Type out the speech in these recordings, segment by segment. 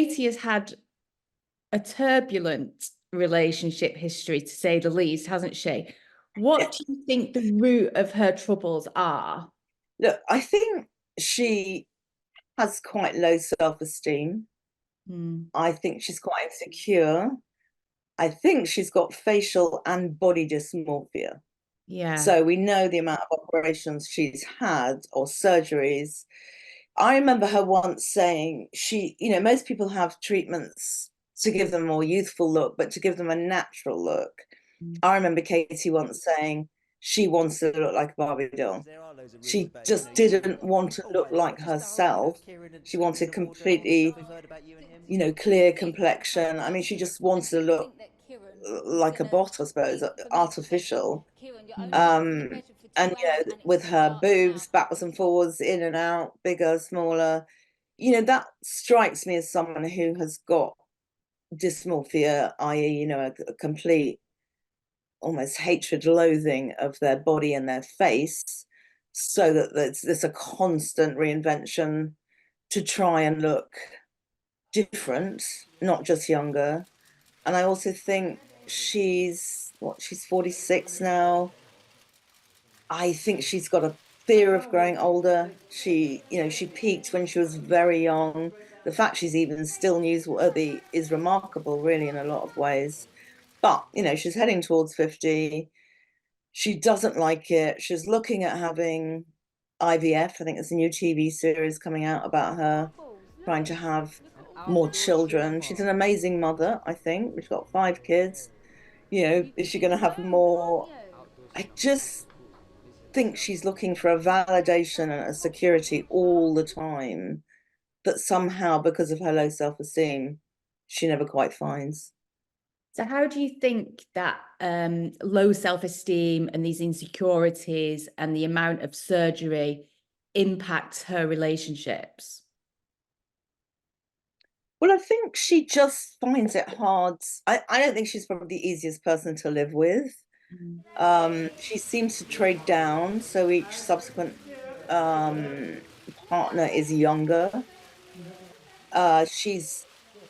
Katie has had a turbulent relationship history, to say the least, hasn't she? What do you think the root of her troubles are? Look, I think she has quite low self-esteem. Mm, I think she's quite insecure. I think she's got facial and body dysmorphia. yeah. So we know the amount of operations she's had or surgeries. I remember her once saying most people have treatments to give them a more youthful look, but to give them a natural look. Mm. I remember Katie once saying she wants to look like a Barbie doll. She just didn't want to look like herself. She wanted completely, clear complexion. I mean, she just wanted to look like a bot, I suppose, artificial. Mm. Um, and with her boobs backwards and forwards, in and out, bigger, smaller, that strikes me as someone who has got dysmorphia, i.e., a complete almost hatred, loathing of their body and their face, so that there's a constant reinvention to try and look different, not just younger. And I also think she's 46 now. I think she's got a fear of growing older. She peaked when she was very young. The fact she's even still newsworthy is remarkable, really, in a lot of ways. But, she's heading towards 50. She doesn't like it. She's looking at having IVF. I think there's a new TV series coming out about her trying to have more children. She's an amazing mother, I think. She's got 5 kids. Is she going to have more? I just think she's looking for a validation and a security all the time that somehow, because of her low self-esteem, she never quite finds. So how do you think that low self-esteem and these insecurities and the amount of surgery impacts her relationships? Well, I think she just finds it hard. I don't think she's probably the easiest person to live with. Mm. She seems to trade down, so each subsequent um, partner is younger. She's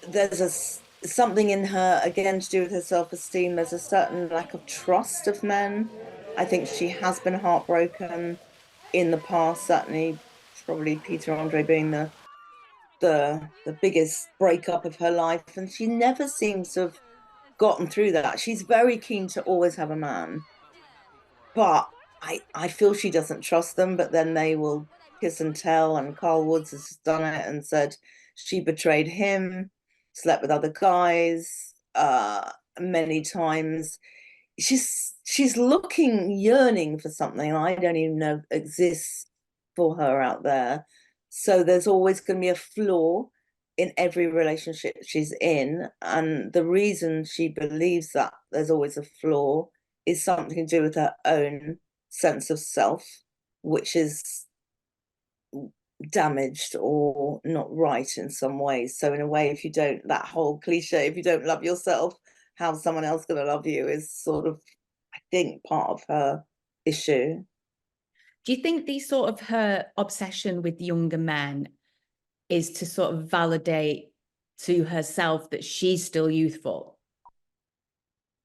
there's something in her again to do with her self-esteem. There's a certain lack of trust of men. I think she has been heartbroken in the past, certainly, probably Peter Andre being the biggest breakup of her life, and she never seems to have gotten through that. She's very keen to always have a man, but I feel she doesn't trust them, but then they will kiss and tell, and Carl Woods has done it and said she betrayed him, slept with other guys many times. She's looking, yearning for something I don't even know exists for her out there. So there's always going to be a flaw in every relationship she's in, and the reason she believes that there's always a flaw is something to do with her own sense of self, which is damaged or not right in some ways. So in a way, if you don't, that whole cliche, if you don't love yourself, how's someone else going to love you, is sort of, I think, part of her issue. Do you think the sort of her obsession with younger men is to sort of validate to herself that she's still youthful?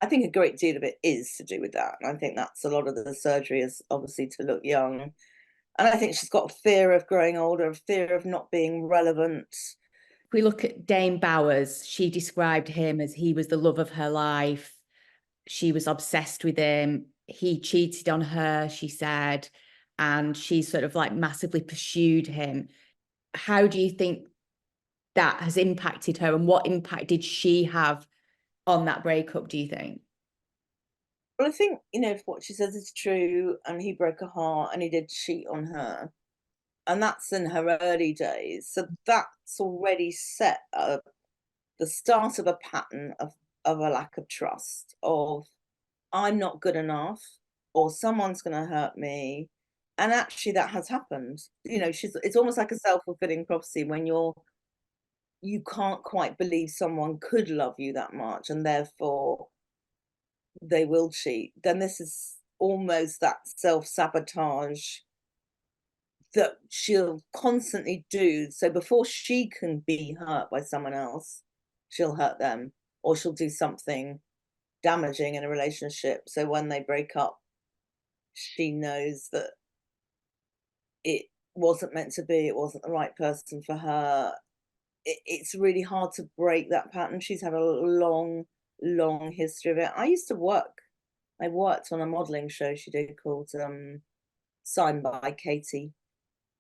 I think a great deal of it is to do with that. And I think that's a lot of the surgery is obviously to look young. And I think she's got a fear of growing older, a fear of not being relevant. If we look at Dame Bowers, she described him as he was the love of her life. She was obsessed with him. He cheated on her, she said, and she sort of like massively pursued him. How do you think that has impacted her, and what impact did she have on that breakup, do you think? Well, I think, if what she says is true and he broke her heart and he did cheat on her, and that's in her early days. So that's already set the start of a pattern of a lack of trust, of I'm not good enough, or someone's going to hurt me. And actually that has happened. It's almost like a self-fulfilling prophecy when you can't quite believe someone could love you that much and therefore they will cheat. Then this is almost that self-sabotage that she'll constantly do. So before she can be hurt by someone else, she'll hurt them, or she'll do something damaging in a relationship. So when they break up, she knows that it wasn't meant to be, it wasn't the right person for her. It's really hard to break that pattern. She's had a long, long history of it. I worked on a modeling show she did called Signed by Katie.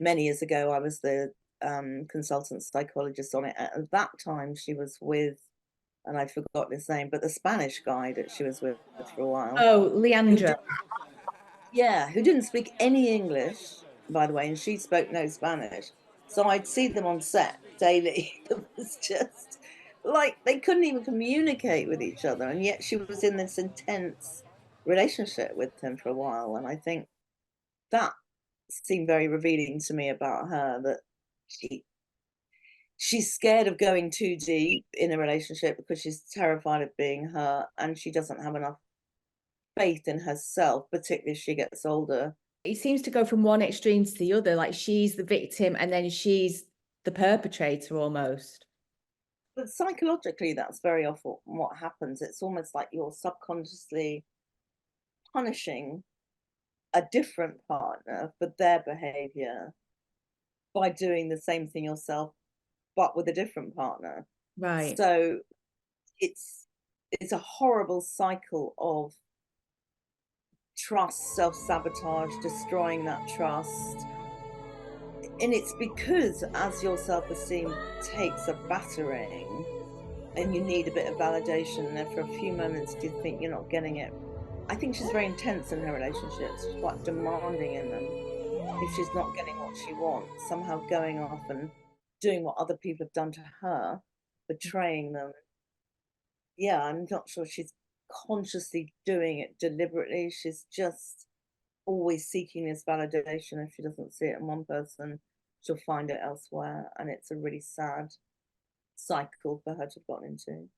Many years ago, I was the consultant psychologist on it. At that time, she was with, and I forgot his name, but the Spanish guy that she was with for a while, Oh, who Leandro. did, yeah, who didn't speak any English, by the way, and she spoke no Spanish. So I'd see them on set daily. It was just like they couldn't even communicate with each other, and yet she was in this intense relationship with him for a while. And I think that seemed very revealing to me about her, that she she's scared of going too deep in a relationship because she's terrified of being hurt, and she doesn't have enough faith in herself, particularly as she gets older. It seems to go from one extreme to the other, like she's the victim and then she's the perpetrator almost. But psychologically, that's very often what happens. It's almost like you're subconsciously punishing a different partner for their behavior by doing the same thing yourself, but with a different partner. Right. So it's it's a horrible cycle of trust, self-sabotage, destroying that trust. And it's because as your self-esteem takes a battering and you need a bit of validation, and then for a few moments you think you're not getting it. I think she's very intense in her relationships. She's quite demanding in them. If she's not getting what she wants, somehow going off and doing what other people have done to her, betraying them. Yeah, I'm not sure she's consciously doing it deliberately. She's just always seeking this validation. If she doesn't see it in one person, she'll find it elsewhere. And it's a really sad cycle for her to have gotten into.